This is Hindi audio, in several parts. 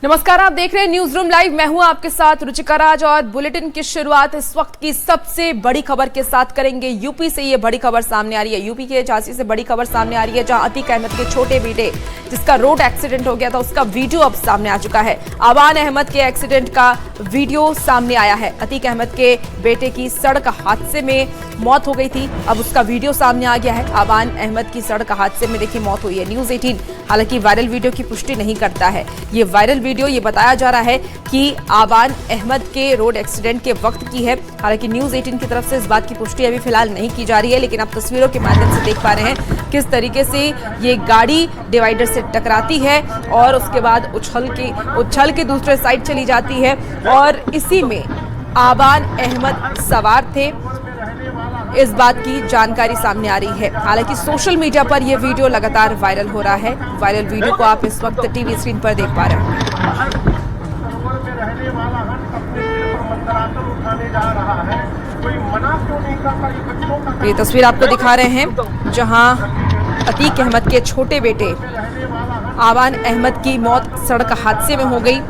नमस्कार, आप देख रहे हैं न्यूज रूम लाइव। मैं हूं आपके साथ रुचिका राज और बुलेटिन की शुरुआत इस वक्त की सबसे बड़ी खबर के साथ करेंगे। यूपी से ये बड़ी खबर सामने आ रही है। यूपी के झांसी से बड़ी खबर सामने आ रही है, जहां अतीक अहमद के छोटे बेटे जिसका रोड एक्सीडेंट हो गया था, उसका वीडियो अब सामने आ चुका है। आबान अहमद के एक्सीडेंट का वीडियो सामने आया है। अतीक अहमद के बेटे की सड़क हादसे में मौत हो गई थी, अब उसका वीडियो सामने आ गया है। आबान अहमद की सड़क हादसे में देखिए मौत हुई है। न्यूज 18 हालांकि वायरल वीडियो की पुष्टि नहीं करता है। ये वायरल वीडियो ये बताया जा रहा है कि आबान अहमद के रोड एक्सीडेंट के वक्त की है। हालांकि न्यूज 18 की तरफ से इस बात की पुष्टि अभी फिलहाल नहीं की जा रही है, लेकिन आप तस्वीरों के माध्यम से देख पा रहे हैं किस तरीके से ये गाड़ी डिवाइडर से टकराती है और उसके बाद उछल के दूसरे साइड चली जाती है और इसी में आबान अहमद सवार थे, इस बात की जानकारी सामने आ रही है। हालांकि सोशल मीडिया पर यह वीडियो लगातार वायरल हो रहा है। वायरल वीडियो को आप इस वक्त टीवी स्क्रीन पर देख पा रहे हैं। ये तस्वीर आपको दिखा रहे हैं, जहां अतीक अहमद के छोटे बेटे आबान अहमद की मौत सड़क हादसे में हो गई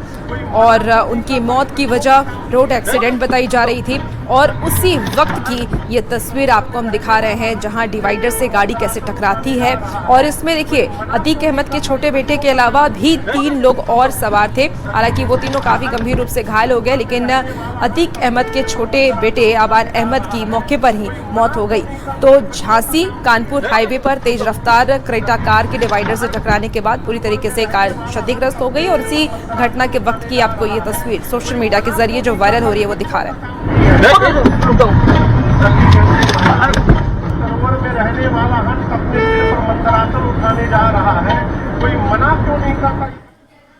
और उनकी मौत की वजह रोड एक्सीडेंट बताई जा रही थी। और उसी वक्त की ये तस्वीर आपको हम दिखा रहे हैं, जहां डिवाइडर से गाड़ी कैसे टकराती है। और इसमें देखिए अतीक अहमद के छोटे बेटे के अलावा भी 3 लोग और सवार थे। हालांकि वो तीनों काफी गंभीर रूप से घायल हो गए, लेकिन अतीक अहमद के छोटे बेटे आबान अहमद की मौके पर ही मौत हो गई। तो झांसी कानपुर हाईवे पर तेज रफ्तार क्रेटा कार के डिवाइडर से टकराने के बाद पूरी तरीके से कार क्षतिग्रस्त हो गई और इसी घटना के वक्त की आपको ये तस्वीर सोशल मीडिया के जरिए जो वायरल हो रही है वो दिखा रहा है। सरोवर में रहने वाला हंस अपने सिर पर मंतरासन उठाने जा रहा है, कोई मना क्यों नहीं करता।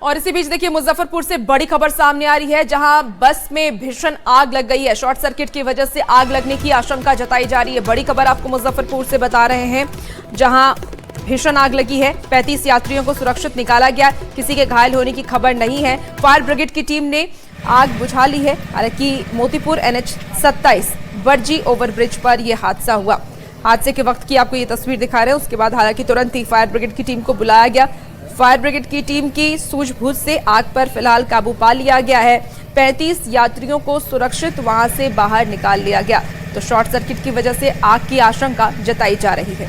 और इसी बीच देखिए मुजफ्फरपुर से बड़ी खबर सामने आ रही है, जहां बस में भीषण आग लग गई है। शॉर्ट सर्किट की वजह से आग लगने की आशंका जताई जा रही है। बड़ी खबर आपको मुजफ्फरपुर से बता रहे हैं, जहां भीषण आग लगी है। 35 यात्रियों को सुरक्षित निकाला गया, किसी के घायल होने की खबर नहीं है। फायर ब्रिगेड की टीम ने आग बुझा ली है। हालांकि मोतीपुर NH 27 बरजी ओवरब्रिज पर यह हादसा हुआ। हादसे के वक्त की आपको ये तस्वीर दिखा रहे हैं। उसके बाद हालांकि तुरंत ही फायर ब्रिगेड की टीम को बुलाया गया। फायर ब्रिगेड की टीम की सूझबूझ से आग पर फिलहाल काबू पा लिया गया है। 35 यात्रियों को सुरक्षित वहां से बाहर निकाल लिया गया। तो शॉर्ट सर्किट की वजह से आग की आशंका जताई जा रही है।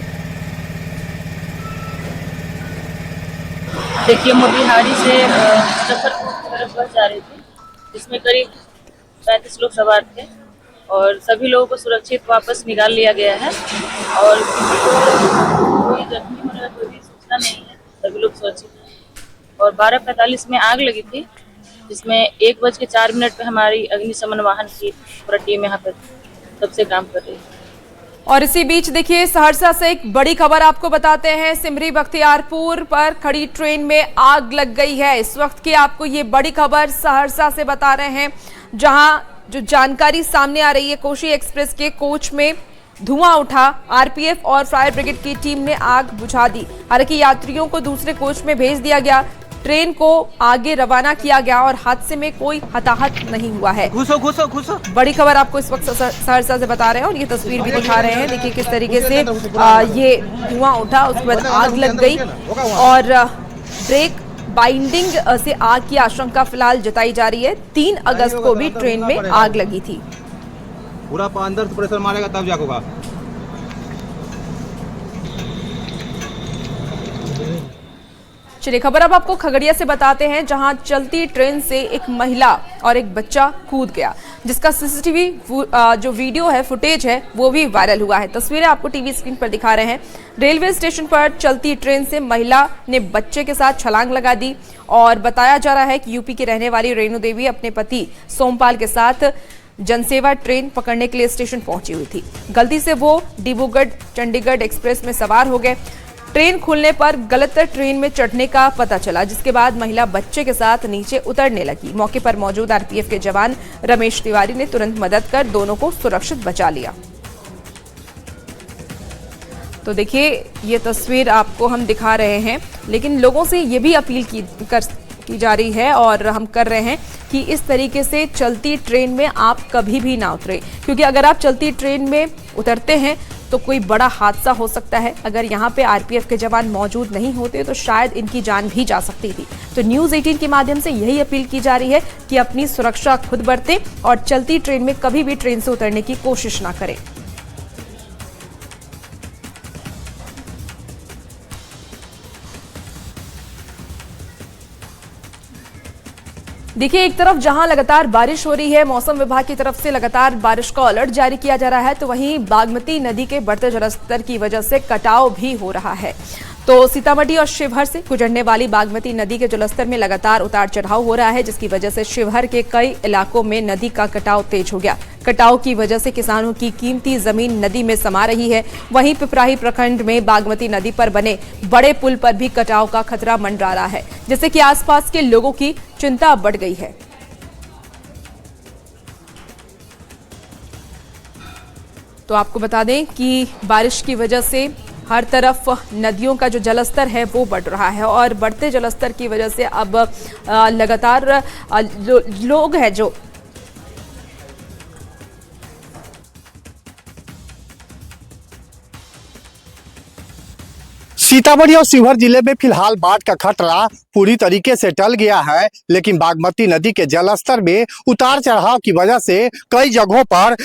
देखिए मोतिहारी से मुजफ्फरपुर की तरफ बस जा रही थी, जिसमें करीब 35 लोग सवार थे और सभी लोगों को सुरक्षित वापस निकाल लिया गया है और कोई जख्मी होने का कोई भी सूचना नहीं है। सभी लोग सुरक्षित हैं। और 12:45 में आग लगी थी, जिसमें 1:04 पे हमारी अग्निशमन वाहन की पूरा टीम यहाँ पर सबसे काम कर रही है। और इसी बीच देखिए सहरसा से एक बड़ी खबर आपको बताते हैं। सिमरी बख्तियारपुर पर खड़ी ट्रेन में आग लग गई है। इस वक्त की आपको ये बड़ी खबर सहरसा से बता रहे हैं, जहां जो जानकारी सामने आ रही है, कोशी एक्सप्रेस के कोच में धुआं उठा। RPF और फायर ब्रिगेड की टीम ने आग बुझा दी। हालांकि यात्रियों को दूसरे कोच में भेज दिया गया, ट्रेन को आगे रवाना किया गया और हादसे में कोई हताहत नहीं हुआ है। घुसो। बड़ी खबर आपको इस वक्त सहरसा से बता रहे हैं और ये तस्वीर भी दिखा रहे हैं। देखिए किस तरीके से ये धुआं उठा, उसके बाद आग लग गई और ब्रेक बाइंडिंग से आग की आशंका फिलहाल जताई जा रही है। 3 अगस्त को भी ट्रेन में आग लगी थी। पूरा अंदर से प्रेशर मारेगा तब जाके होगा। चलिए खबर अब आपको खगड़िया से बताते हैं, जहां चलती ट्रेन से एक महिला और एक बच्चा कूद गया, जिसका CCTV जो वीडियो है, फुटेज है, वो भी वायरल हुआ है। तस्वीरें आपको टीवी स्क्रीन पर दिखा रहे हैं। रेलवे स्टेशन पर चलती ट्रेन से महिला ने बच्चे के साथ छलांग लगा दी और बताया जा रहा है कि यूपी की रहने वाली रेणु देवी अपने पति सोमपाल के साथ जनसेवा ट्रेन पकड़ने के लिए स्टेशन पहुंची हुई थी। गलती से वो डिब्रूगढ़ चंडीगढ़ एक्सप्रेस में सवार हो गए। ट्रेन खुलने पर गलत ट्रेन में चढ़ने का पता चला, जिसके बाद महिला बच्चे के साथ नीचे उतरने लगी। मौके पर मौजूद RPF के जवान रमेश तिवारी ने तुरंत मदद कर दोनों को सुरक्षित बचा लिया। तो देखिए ये तस्वीर आपको हम दिखा रहे हैं, लेकिन लोगों से ये भी अपील की जा रही है और हम कर रहे हैं कि इस तरीके से चलती ट्रेन में आप कभी भी ना उतरें, क्योंकि अगर आप चलती ट्रेन में उतरते हैं तो कोई बड़ा हादसा हो सकता है। अगर यहाँ पे आरपीएफ के जवान मौजूद नहीं होते तो शायद इनकी जान भी जा सकती थी। तो न्यूज़ 18 के माध्यम से यही अपील की जा रही है कि अपनी सुरक्षा खुद बरतें और चलती ट्रेन में कभी भी ट्रेन से उतरने की कोशिश ना करें। देखिए, एक तरफ जहां लगातार बारिश हो रही है, मौसम विभाग की तरफ से लगातार बारिश का अलर्ट जारी किया जा रहा है, तो वहीं बागमती नदी के बढ़ते जलस्तर की वजह से कटाव भी हो रहा है। तो सीतामढ़ी और शिवहर से गुजरने वाली बागमती नदी के जलस्तर में लगातार उतार चढ़ाव हो रहा है, जिसकी वजह से शिवहर के कई इलाकों में नदी का कटाव तेज हो गया। कटाव की वजह से किसानों की कीमती जमीन नदी में समा रही है। वहीं पिपराही प्रखंड में बागमती नदी पर बने बड़े पुल पर भी कटाव का खतरा मंडरा रहा है, जिससे कि आसपास के लोगों की चिंता बढ़ गई है। तो आपको बता दें कि बारिश की वजह से हर तरफ नदियों का जो जलस्तर है वो बढ़ रहा है और बढ़ते जलस्तर की वजह से अब लगातार लोग हैं जो सीतामढ़ी और शिवहर जिले में फिलहाल बाढ़ का खतरा पूरी तरीके से टल गया है, लेकिन बागमती नदी के जलस्तर में उतार चढ़ाव की वजह से कई जगहों पर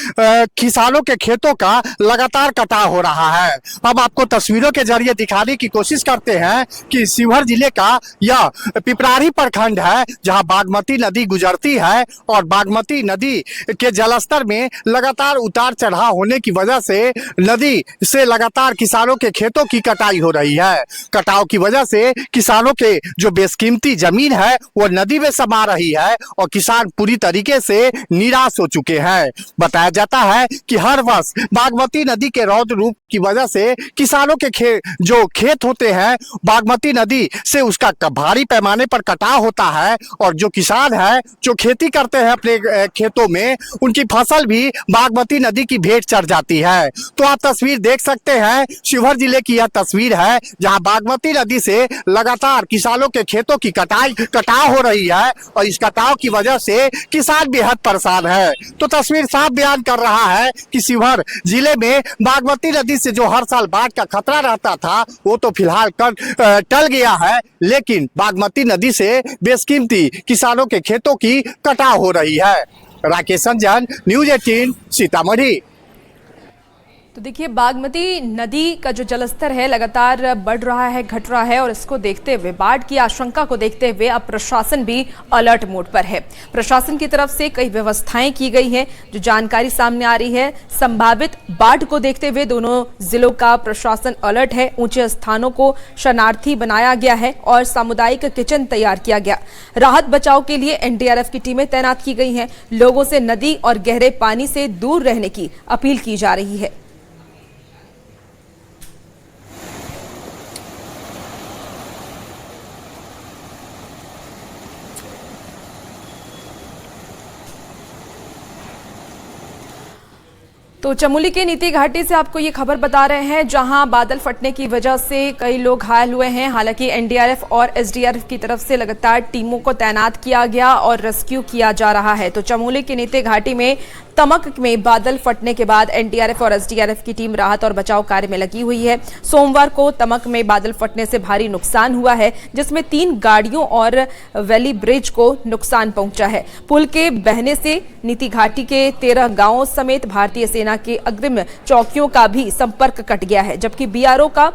किसानों के खेतों का लगातार कटाव हो रहा है। अब आपको तस्वीरों के जरिए दिखाने की कोशिश करते हैं कि शिवहर जिले का यह पिपराही प्रखंड है, जहां बागमती नदी गुजरती है और बागमती नदी के जलस्तर में लगातार उतार चढ़ाव होने की वजह से नदी से लगातार किसानों के खेतों की कटाई हो रही है। कटाव की वजह से किसानों के जो बेशकीमती जमीन है वो नदी में समा रही है और किसान पूरी तरीके से निराश हो चुके हैं। बताया जाता है कि हर वर्ष बागमती नदी के रौद्र रूप की वजह से किसानों के जो खेत होते हैं बागमती नदी से उसका भारी पैमाने पर कटाव होता है और जो किसान है जो खेती करते हैं अपने खेतों में उनकी फसल भी बागमती नदी की भेंट चढ़ जाती है। तो आप तस्वीर देख सकते हैं, शिवहर जिले की यह तस्वीर है जहां बागमती नदी से लगातार किसानों के खेतों की कटाव हो रही है और इस कटाव की वजह से किसान बेहद परेशान है। तो तस्वीर साफ बयान कर रहा है कि शिवहर जिले में बागमती नदी से जो हर साल बाढ़ का खतरा रहता था वो तो फिलहाल टल गया है, लेकिन बागमती नदी से बेशकीमती किसानों के खेतों की कटाव हो रही है। राकेश रंजन, न्यूज़ 18 सीतामढ़ी। तो देखिए, बागमती नदी का जो जलस्तर है लगातार बढ़ रहा है, घट रहा है और इसको देखते हुए, बाढ़ की आशंका को देखते हुए अब प्रशासन भी अलर्ट मोड पर है। प्रशासन की तरफ से कई व्यवस्थाएं की गई हैं। जो जानकारी सामने आ रही है, संभावित बाढ़ को देखते हुए दोनों जिलों का प्रशासन अलर्ट है। ऊंचे स्थानों को शरणार्थी बनाया गया है और सामुदायिक किचन तैयार किया गया। राहत बचाव के लिए एनडीआरएफ की टीमें तैनात की गई हैं। लोगों से नदी और गहरे पानी से दूर रहने की अपील की जा रही है। तो चमोली के नीति घाटी से आपको ये खबर बता रहे हैं, जहां बादल फटने की वजह से कई लोग घायल हुए हैं। हालांकि एनडीआरएफ और एसडीआरएफ की तरफ से लगातार टीमों को तैनात किया गया और रेस्क्यू किया जा रहा है। तो चमोली के नीति घाटी में तमक में बादल फटने के बाद एनडीआरएफ और एसडीआरएफ की टीम राहत और बचाव कार्य में लगी हुई है। सोमवार को तमक में बादल फटने से भारी नुकसान हुआ है, जिसमें 3 गाड़ियों और वैली ब्रिज को नुकसान पहुंचा है। पुल के बहने से नीति घाटी के 13 गांवों समेत भारतीय सेना के अग्रिम चौकियों का भी संपर्क कट गया है, जबकि बीआरओ का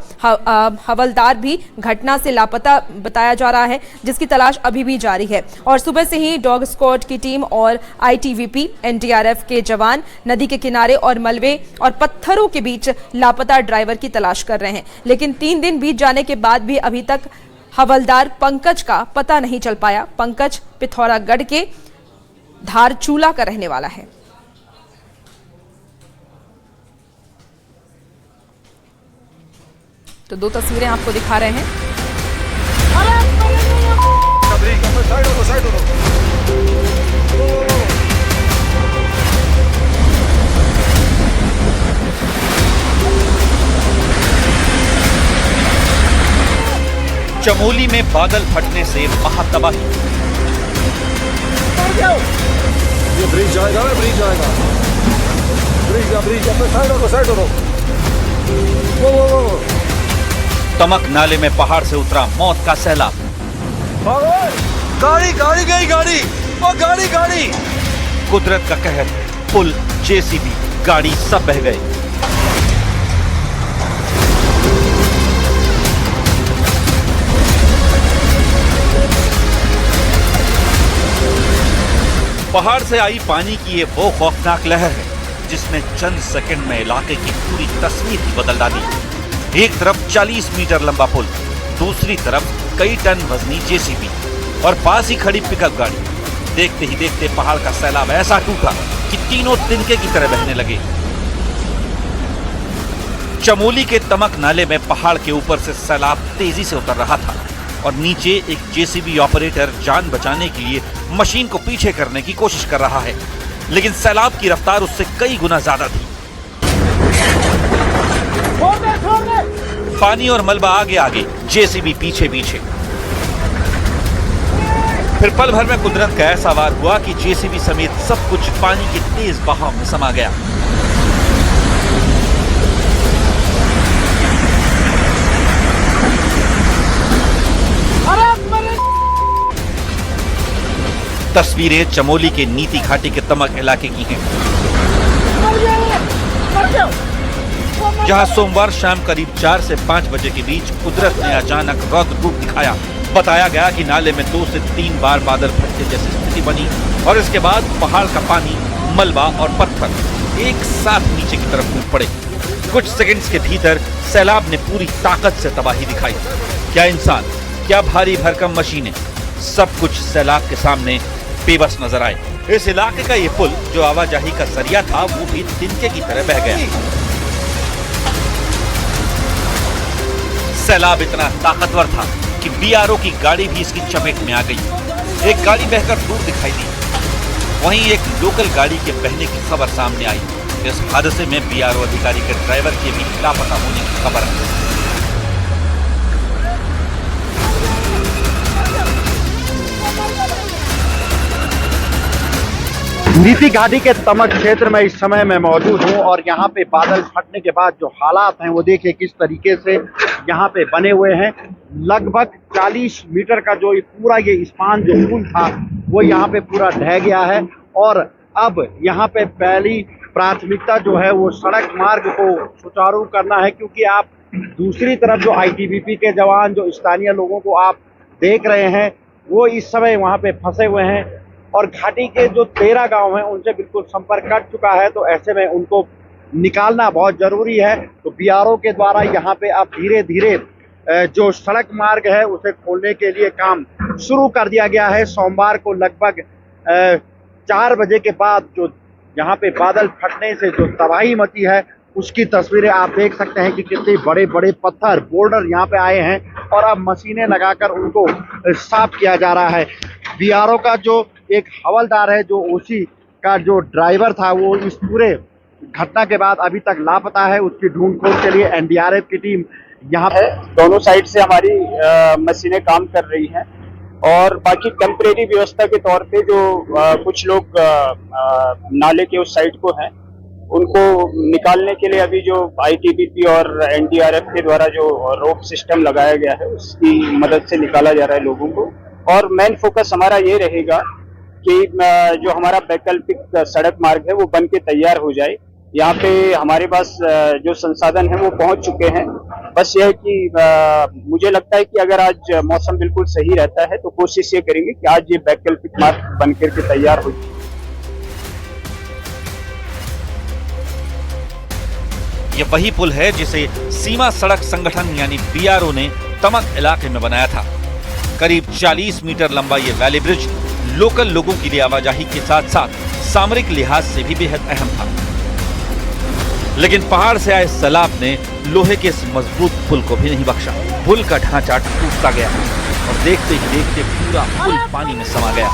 हवलदार भी घटना से लापता बताया जा रहा है, जिसकी तलाश अभी भी जारी है। और सुबह से ही डॉग स्क्वाड की टीम और आईटीबीपी, एनडीआरएफ के जवान नदी के किनारे और मलबे और पत्थरों के बीच लापता ड्राइवर की तलाश कर रहे हैं। लेकिन 3 दिन बीत जाने के बाद भी अभी तक हवलदार पंकज का पता नहीं चल पाया। पंकज पिथौरागढ़ के धारचूला का रहने वाला है। तो 2 तस्वीरें आपको दिखा रहे हैं। चमोली में बादल फटने से महातबाही। ये ब्रिज जाएगा, ब्रिज जाएगा, ब्रिज अपने साइड हो, तमक नाले में पहाड़ से उतरा मौत का सैलाब। गाड़ी गाड़ी गई गाड़ी, ओ गाड़ी गाड़ी। कुदरत का कहर, पुल, जेसीबी, गाड़ी सब बह गए। पहाड़ से आई पानी की ये वो खौफनाक लहर है जिसने चंद सेकंड में इलाके की पूरी तस्वीर ही बदल डाली। एक तरफ 40 मीटर लंबा पुल, दूसरी तरफ कई टन वजनी जेसीबी और पास ही खड़ी पिकअप गाड़ी। देखते ही देखते पहाड़ का सैलाब ऐसा टूटा कि तीनों तिनके की तरह बहने लगे। चमोली के तमक नाले में पहाड़ के ऊपर से सैलाब तेजी से उतर रहा था और नीचे एक जेसीबी ऑपरेटर जान बचाने के लिए मशीन को पीछे करने की कोशिश कर रहा है, लेकिन सैलाब की रफ्तार उससे कई गुना ज्यादा थी। पानी और मलबा आगे आगे, जेसीबी पीछे पीछे। फिर पल भर में कुदरत का ऐसा वार हुआ कि जेसीबी समेत सब कुछ पानी के तेज बहाव में समा गया। तस्वीरें चमोली के नीति घाटी के तमक इलाके की हैं, जहां सोमवार शाम करीब 4 से 5 बजे के बीच कुदरत ने अचानक रौद्र रूप दिखाया। बताया गया कि नाले में 2 से 3 बार बादल फटने जैसी स्थिति बनी और इसके बाद पहाड़ का पानी, मलबा और पत्थर एक साथ नीचे की तरफ कूद पड़े। कुछ सेकंड्स के भीतर सैलाब ने पूरी ताकत से तबाही दिखाई। क्या इंसान, क्या भारी भरकम मशीनें, सब कुछ सैलाब के सामने बेबस नजर आए। इस इलाके का ये पुल जो आवाजाही का जरिया था वो भी तिनके की तरह बह गया। सैलाब इतना ताकतवर था कि बीआरओ की गाड़ी भी इसकी चपेट में आ गई। एक गाड़ी बहकर दूर दिखाई दी, वहीं एक लोकल गाड़ी के बहने की खबर सामने आई। इस हादसे में बीआरओ अधिकारी के ड्राइवर के भी लापता होने की खबर है। नीति घाटी के तमक क्षेत्र में इस समय मैं मौजूद हूं और यहाँ पे बादल फटने के बाद जो हालात हैं वो देखिए किस तरीके से यहाँ पे बने हुए हैं। लगभग 40 मीटर का जो पूरा ये स्पान जो पुल था वो यहाँ पे पूरा ढह गया है और अब यहाँ पे पहली प्राथमिकता जो है वो सड़क मार्ग को सुचारू करना है, क्योंकि आप दूसरी तरफ जो आईटीबीपी के जवान, जो स्थानीय लोगों को आप देख रहे हैं, वो इस समय वहाँ पे फंसे हुए हैं और घाटी के जो 13 गांव हैं उनसे बिल्कुल संपर्क कट चुका है। तो ऐसे में उनको निकालना बहुत जरूरी है। तो बीआरओ के द्वारा यहाँ पे अब धीरे धीरे जो सड़क मार्ग है उसे खोलने के लिए काम शुरू कर दिया गया है। सोमवार को लगभग 4 बजे के बाद जो यहाँ पे बादल फटने से जो तबाही मची है उसकी तस्वीरें आप देख सकते हैं कि कितने बड़े बड़े पत्थर, बोल्डर यहाँ पे आए हैं और अब मशीनें लगाकर उनको साफ किया जा रहा है। बीआरओ का जो एक हवलदार है, जो ओसी का जो ड्राइवर था, वो इस पूरे घटना के बाद अभी तक लापता है। उसकी ढूंढखोज के लिए एनडीआरएफ की टीम यहाँ है। दोनों साइड से हमारी मशीनें काम कर रही हैं और बाकी टेम्परेरी व्यवस्था के तौर पे जो कुछ लोग नाले के उस साइड को हैं उनको निकालने के लिए अभी जो आईटीबीपी और एनडीआरएफ के द्वारा जो रोप सिस्टम लगाया गया है उसकी मदद से निकाला जा रहा है लोगों को। और मेन फोकस हमारा ये रहेगा कि जो हमारा वैकल्पिक सड़क मार्ग है वो बन के तैयार हो जाए। यहाँ पे हमारे पास जो संसाधन है वो पहुंच चुके हैं। बस यह है कि मुझे लगता है कि अगर आज मौसम बिल्कुल सही रहता है तो कोशिश ये करेंगे कि आज ये वैकल्पिक मार्ग बन करके तैयार हो जाए। ये वही पुल है जिसे सीमा सड़क संगठन यानी बीआरओ ने तमक इलाके में बनाया था। करीब 40 मीटर लंबा ये वैली ब्रिज लोकल लोगों के लिए आवाजाही के साथ साथ सामरिक लिहाज से भी बेहद अहम था। लेकिन पहाड़ से आए सैलाब ने लोहे के इस मजबूत पुल को भी नहीं बख्शा। पुल का ढांचा टूटता गया और देखते ही देखते पूरा पुल पानी में समा गया।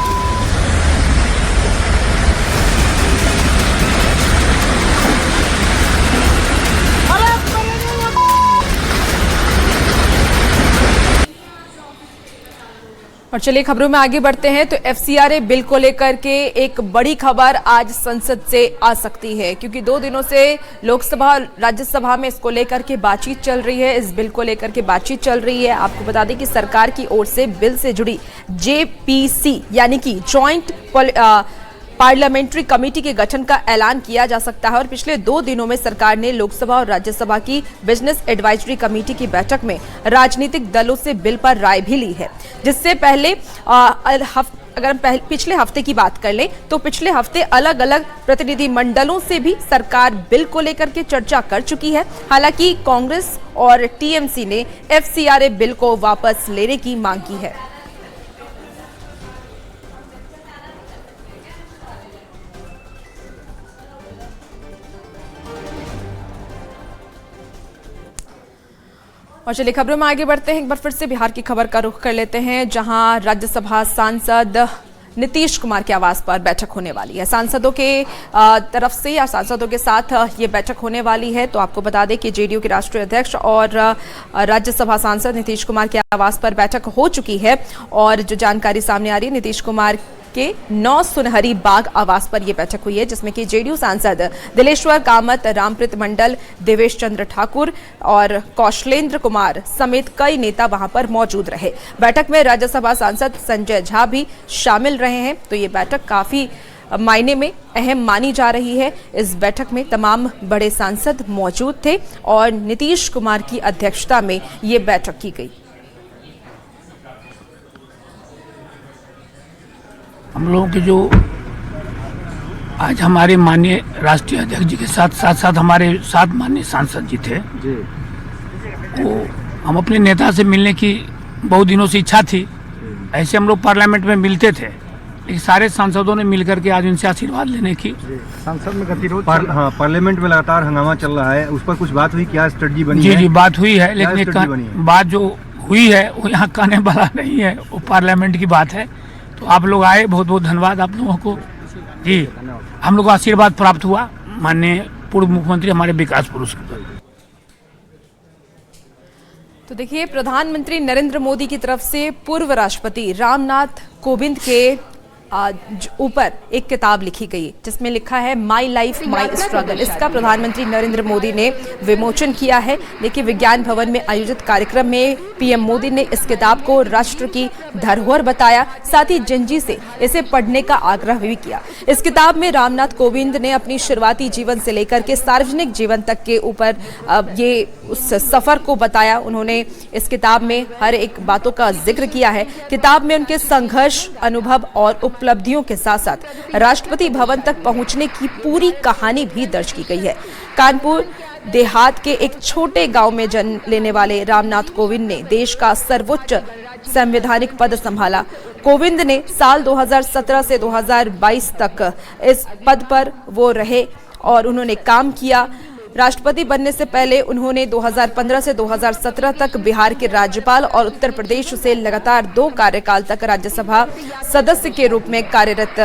और चलिए खबरों में आगे बढ़ते हैं तो एफसीआरए बिल को लेकर के एक बड़ी खबर आज संसद से आ सकती है, क्योंकि 2 दिनों से लोकसभा और राज्यसभा में इसको लेकर के बातचीत चल रही है। इस बिल को लेकर के बातचीत चल रही है। आपको बता दें कि सरकार की ओर से बिल से जुड़ी जेपीसी यानी कि जॉइंट पार्लियामेंट्री कमेटी के गठन का ऐलान किया जा सकता है। और पिछले 2 दिनों में सरकार ने लोकसभा और राज्यसभा की बिजनेस एडवाइजरी कमेटी की बैठक में राजनीतिक दलों से बिल पर राय भी ली है। जिससे पहले अगर हम पिछले हफ्ते की बात कर लें तो पिछले हफ्ते अलग अलग प्रतिनिधि मंडलों से भी सरकार बिल को लेकर के चर्चा कर चुकी है। हालांकि कांग्रेस और टीएमसी ने एफसीआरए बिल को वापस लेने की मांग की है। और चलिए खबरों में आगे बढ़ते हैं। एक बार फिर से बिहार की खबर का रुख कर लेते हैं, जहां राज्यसभा सांसद नीतीश कुमार के आवास पर बैठक होने वाली है। सांसदों के तरफ से या सांसदों के साथ ये बैठक होने वाली है। तो आपको बता दें कि जेडीयू के राष्ट्रीय अध्यक्ष और राज्यसभा सांसद नीतीश कुमार के आवास पर बैठक हो चुकी है। और जो जानकारी सामने आ रही है, नीतीश कुमार के 9 सुनहरी बाग आवास पर यह बैठक हुई है, जिसमें कि जेडीयू सांसद दिलेश्वर कामत, रामप्रीत मंडल, देवेश चंद्र ठाकुर और कौशलेंद्र कुमार समेत कई नेता वहां पर मौजूद रहे। बैठक में राज्यसभा सांसद संजय झा भी शामिल रहे हैं। तो ये बैठक काफी मायने में अहम मानी जा रही है। इस बैठक में तमाम बड़े सांसद मौजूद थे और नीतीश कुमार की अध्यक्षता में ये बैठक की गई। हम लोगों के जो आज हमारे माननीय राष्ट्रीय अध्यक्ष जी के साथ साथ हमारे 7 माननीय सांसद जी थे, वो हम अपने नेता से मिलने की बहुत दिनों से इच्छा थी। ऐसे हम लोग पार्लियामेंट में मिलते थे, लेकिन सारे सांसदों ने मिलकर के आज उनसे आशीर्वाद लेने की। संसद में गतिरोध पार्लियामेंट में लगातार हंगामा चल रहा है, उस पर कुछ बात हुई? क्या स्ट्रेटजी बनी? जी बात हुई है, लेकिन बात जो हुई है वो यहाँ कहने वाला नहीं है, वो पार्लियामेंट की बात है। तो आप लोग आए, बहुत बहुत धन्यवाद आप लोगों को जी। हम लोग को आशीर्वाद प्राप्त हुआ माननीय पूर्व मुख्यमंत्री हमारे विकास पुरुष। तो देखिए, प्रधानमंत्री नरेंद्र मोदी की तरफ से पूर्व राष्ट्रपति रामनाथ कोविंद के ऊपर एक किताब लिखी गई जिसमें लिखा है माई लाइफ माई स्ट्रगल। इसका प्रधानमंत्री नरेंद्र मोदी ने विमोचन किया है। देखिए, विज्ञान भवन में आयोजित कार्यक्रम में पीएम मोदी ने इस किताब को राष्ट्र की धरोहर बताया, साथ ही जनजी से इसे पढ़ने का आग्रह भी किया। इस किताब में रामनाथ कोविंद ने अपनी शुरुआती जीवन से लेकर के सार्वजनिक जीवन तक के ऊपर ये उस सफर को बताया। उन्होंने इस किताब में हर एक बातों का जिक्र किया है। किताब में उनके संघर्ष, अनुभव और उपलब्धियों के साथ साथ राष्ट्रपति भवन तक पहुंचने की पूरी कहानी भी दर्ज की गई है। कानपुर देहात के एक छोटे गांव में जन्म लेने वाले रामनाथ कोविंद ने देश का सर्वोच्च संवैधानिक पद संभाला। कोविंद ने साल 2017 से 2022 तक इस पद पर वो रहे और उन्होंने काम किया। राष्ट्रपति बनने से पहले उन्होंने 2015 से 2017 तक बिहार के राज्यपाल और उत्तर प्रदेश से लगातार 2 कार्यकाल तक राज्यसभा सदस्य के रूप में कार्यरत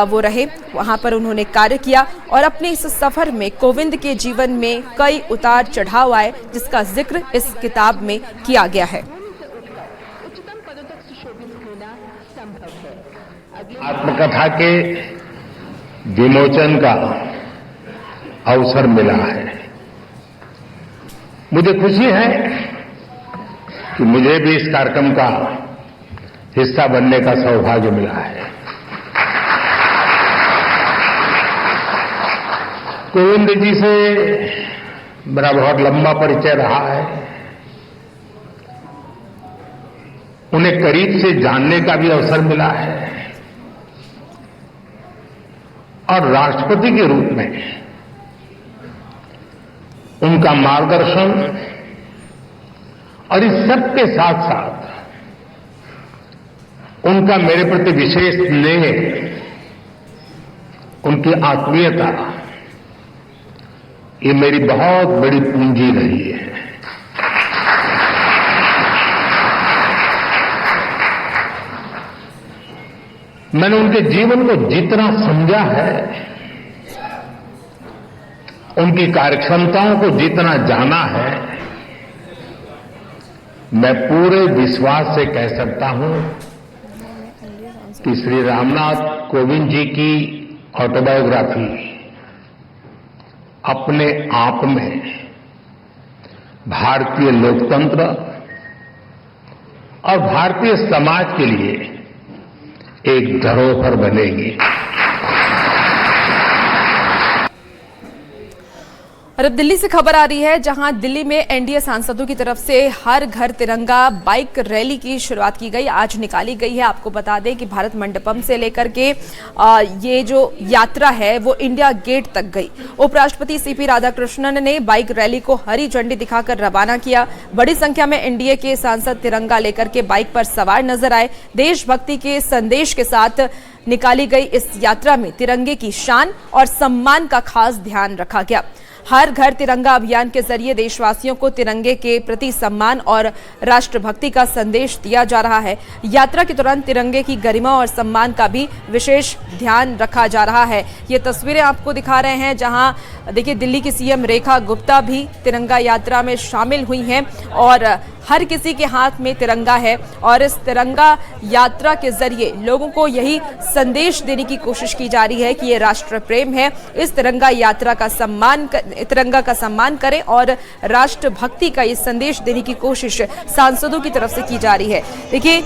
वो रहे। वहां पर उन्होंने कार्य किया और अपने इस सफर में कोविंद के जीवन में कई उतार चढ़ाव आए, जिसका जिक्र इस किताब में किया गया है। आत्मकथा के विमोचन का अवसर मिला है। मुझे खुशी है कि मुझे भी इस कार्यक्रम का हिस्सा बनने का सौभाग्य मिला है। कोविंद जी से मेरा बहुत लंबा परिचय रहा है। उन्हें करीब से जानने का भी अवसर मिला है और राष्ट्रपति के रूप में उनका मार्गदर्शन और इस सब के साथ साथ उनका मेरे प्रति विशेष स्नेह, उनकी आत्मीयता, ये मेरी बहुत बड़ी पूंजी रही है। मैंने उनके जीवन को जितना समझा है, उनकी कार्यक्षमताओं को जितना जाना है, मैं पूरे विश्वास से कह सकता हूं कि श्री रामनाथ कोविंद जी की ऑटोबायोग्राफी अपने आप में भारतीय लोकतंत्र और भारतीय समाज के लिए एक धरोहर बनेगी। और अब दिल्ली से खबर आ रही है, जहां दिल्ली में एनडीए सांसदों की तरफ से हर घर तिरंगा बाइक रैली की शुरुआत की गई, आज निकाली गई है। आपको बता दें कि भारत मंडपम से लेकर के ये जो यात्रा है वो इंडिया गेट तक गई। उपराष्ट्रपति सीपी राधाकृष्णन ने बाइक रैली को हरी झंडी दिखाकर रवाना किया। बड़ी संख्या में एनडीए के सांसद तिरंगा लेकर के बाइक पर सवार नजर आए। देशभक्ति के संदेश के साथ निकाली गई इस यात्रा में तिरंगे की शान और सम्मान का खास ध्यान रखा गया। हर घर तिरंगा अभियान के जरिए देशवासियों को तिरंगे के प्रति सम्मान और राष्ट्रभक्ति का संदेश दिया जा रहा है। यात्रा के दौरान तिरंगे की गरिमा और सम्मान का भी विशेष ध्यान रखा जा रहा है। ये तस्वीरें आपको दिखा रहे हैं, जहां देखिए दिल्ली की सीएम रेखा गुप्ता भी तिरंगा यात्रा में शामिल हुई हैं और हर किसी के हाथ में तिरंगा है और इस तिरंगा यात्रा के जरिए लोगों को यही संदेश देने की कोशिश की जा रही है कि ये राष्ट्र प्रेम है। इस तिरंगा यात्रा का तिरंगा का सम्मान करें और राष्ट्रभक्ति का ये संदेश देने की कोशिश सांसदों की तरफ से की जा रही है। देखिए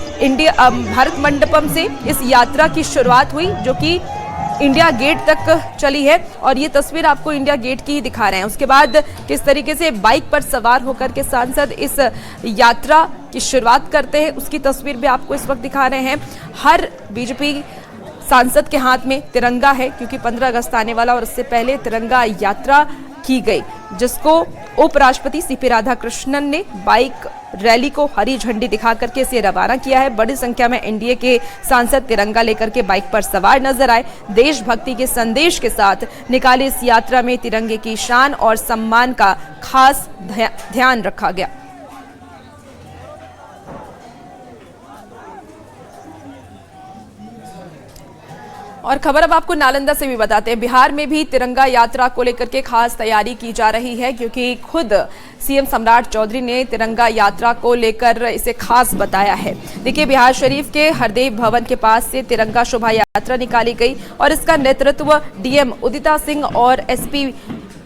भारत मंडपम से इस यात्रा की शुरुआत हुई, जो कि इंडिया गेट तक चली है और ये तस्वीर आपको इंडिया गेट की ही दिखा रहे हैं। उसके बाद किस तरीके से बाइक पर सवार होकर के सांसद इस यात्रा की शुरुआत करते हैं, उसकी तस्वीर भी आपको इस वक्त दिखा रहे हैं। हर बीजेपी सांसद के हाथ में तिरंगा है, क्योंकि 15 अगस्त आने वाला और उससे पहले तिरंगा यात्रा की गई, जिसको उपराष्ट्रपति सीपी राधाकृष्णन ने बाइक रैली को हरी झंडी दिखा करके इसे रवाना किया है। बड़ी संख्या में एनडीए के सांसद तिरंगा लेकर के बाइक पर सवार नजर आए। देशभक्ति के संदेश के साथ निकाली इस यात्रा में तिरंगे की शान और सम्मान का खास ध्यान रखा गया। और खबर अब आपको नालंदा से भी बताते हैं। बिहार में भी तिरंगा यात्रा को लेकर के खास तैयारी की जा रही है, क्योंकि खुद सीएम सम्राट चौधरी ने तिरंगा यात्रा को लेकर इसे खास बताया है। देखिए, बिहार शरीफ के हरदेव भवन के पास से तिरंगा शोभा यात्रा निकाली गई और इसका नेतृत्व डीएम उदिता सिंह और एसपी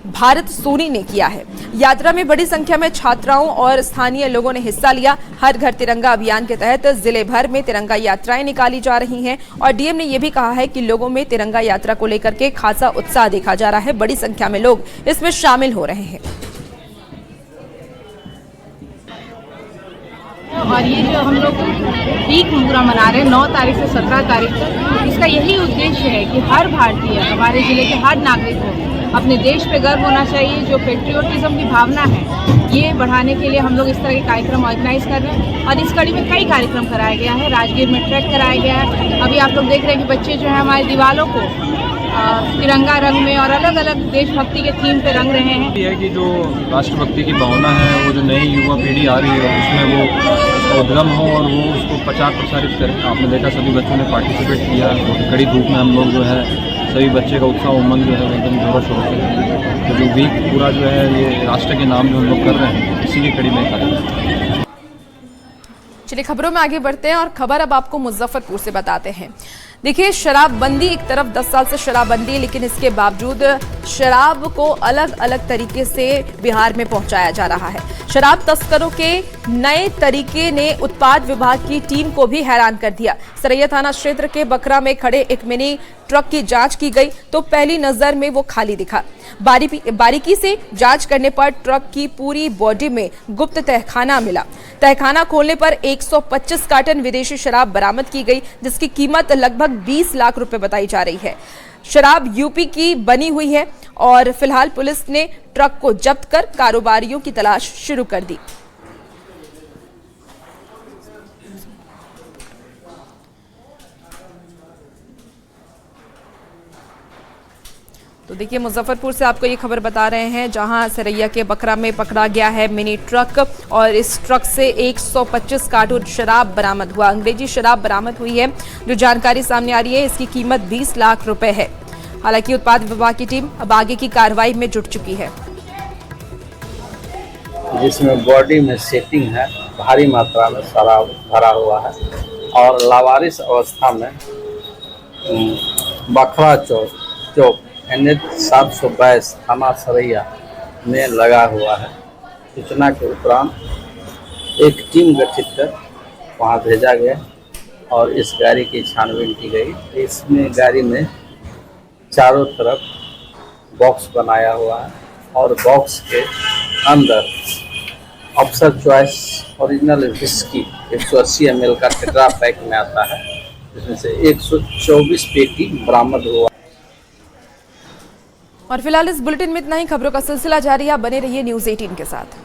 भारत सोनी ने किया है। यात्रा में बड़ी संख्या में छात्राओं और स्थानीय लोगों ने हिस्सा लिया। हर घर तिरंगा अभियान के तहत जिले भर में तिरंगा यात्राएं निकाली जा रही हैं और डीएम ने यह भी कहा है कि लोगों में तिरंगा यात्रा को लेकर के खासा उत्साह देखा जा रहा है। बड़ी संख्या में लोग इसमें शामिल हो रहे हैं। और ये जो हम लोग पीक पूरा मना रहे हैं 9 तारीख से 17 तारीख तक, इसका यही उद्देश्य है कि हर भारतीय, हमारे जिले के हर नागरिक को अपने देश पे गर्व होना चाहिए। जो पेट्रियोटिज्म की भावना है, ये बढ़ाने के लिए हम लोग इस तरह के कार्यक्रम ऑर्गेनाइज कर रहे हैं और इस कड़ी में कई कार्यक्रम कराया गया है। राजगीर में ट्रैक कराया गया है। अभी आप लोग देख रहे हैं कि बच्चे जो है हमारे दीवारों को तिरंगा रंग में और अलग अलग देशभक्ति के थीम पे रंग रहे हैं। ये है कि जो राष्ट्रभक्ति की भावना है, वो जो नई युवा पीढ़ी आ रही है उसमें वो उद्गम हो और वो उसको प्रचार प्रसारित करे। आपने देखा सभी बच्चों ने पार्टिसिपेट किया। कड़ी धूप में हम लोग जो है सभी बच्चे का उत्साह उमंग जो है एकदम जोरों शोरों से, तो जो वीक पूरा जो है ये राष्ट्र के नाम जो हम लोग कर रहे हैं, इसी की कड़ी में कार्यक्रम। चलिए खबरों में आगे बढ़ते हैं और खबर अब आपको मुजफ्फरपुर से बताते हैं। देखिए, शराबबंदी एक तरफ 10 साल से शराबबंदी, लेकिन इसके बावजूद शराब को अलग अलग तरीके से बिहार में पहुंचाया जा रहा है। शराब तस्करों के नए तरीके ने उत्पाद विभाग की टीम को भी हैरान कर दिया। सरैया थाना क्षेत्र के बकरा में खड़े एक मिनी ट्रक की जांच की गई तो पहली नजर में वो खाली दिखा। बारीकी से जांच करने पर ट्रक की पूरी बॉडी में गुप्त तहखाना मिला। तहखाना खोलने पर 125 कार्टन विदेशी शराब बरामद की गई, जिसकी कीमत लगभग 20 लाख रुपए बताई जा रही है। शराब यूपी की बनी हुई है और फिलहाल पुलिस ने ट्रक को जब्त कर कारोबारियों की तलाश शुरू कर दी। तो देखिए, मुजफ्फरपुर से आपको ये खबर बता रहे हैं, जहां सरैया के बकरा में पकड़ा गया है मिनी ट्रक और इस ट्रक से 125 कार्टून शराब बरामद हुआ। अंग्रेजी शराब बरामद हुई है। जो जानकारी सामने आ रही है, इसकी कीमत 20 लाख रुपए है। हालांकि उत्पाद विभाग की टीम अब आगे की कार्रवाई में जुट चुकी है। जिसमें बॉडी में सेटिंग है, भारी मात्रा में शराब भरा हुआ है और लावारिस अवस्था में बखरा चौक NH 722 थाना सरैया में लगा हुआ है। सूचना के उपरांत एक टीम गठित कर वहां भेजा गया और इस गाड़ी की छानबीन की गई। इसमें गाड़ी में चारों तरफ बॉक्स बनाया हुआ है और बॉक्स के अंदर अफसर चॉइस ओरिजिनल विस्की 180 ml का टेट्रा पैक में आता है, जिसमें से 124 पेटी बरामद हुआ। और फिलहाल इस बुलेटिन में इतना ही। खबरों का सिलसिला जारी है, बने रहिए न्यूज़ 18 के साथ।